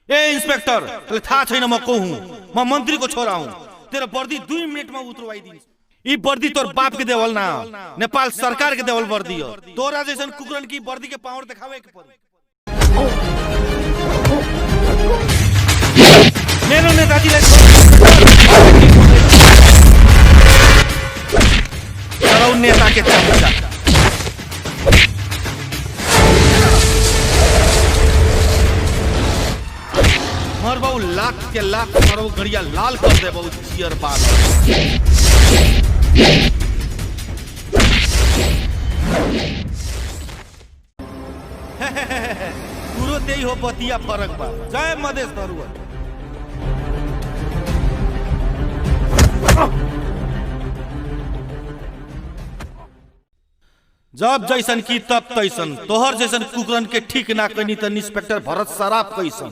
ए inspector तले थाहा छैन म को हुँ म मन्त्री को छोरा हुँ तेरो वर्दी 2 मिनेट में उतरवाइदिन्छ ई वर्दी तोर बाप के देवल ना नेपाल सरकार के देवल वर्दी हो तोरा जैसन कुकुरन की वर्दी के पावर दिखावे के पड़ी मेरो नेताजीलाई सरौ नेता के चमचा मर बहु लाख के लाख सरौ घड़िया लाल कर दे बहु चियर बाल पूरो त्यही हो बतिया फरक बा जय मधेश धरुआ जब जैसन की तब तैसन तोहर जैसन कुकरन के ठीक ना कनी त इंस्पेक्टर भरत सराफ कैसन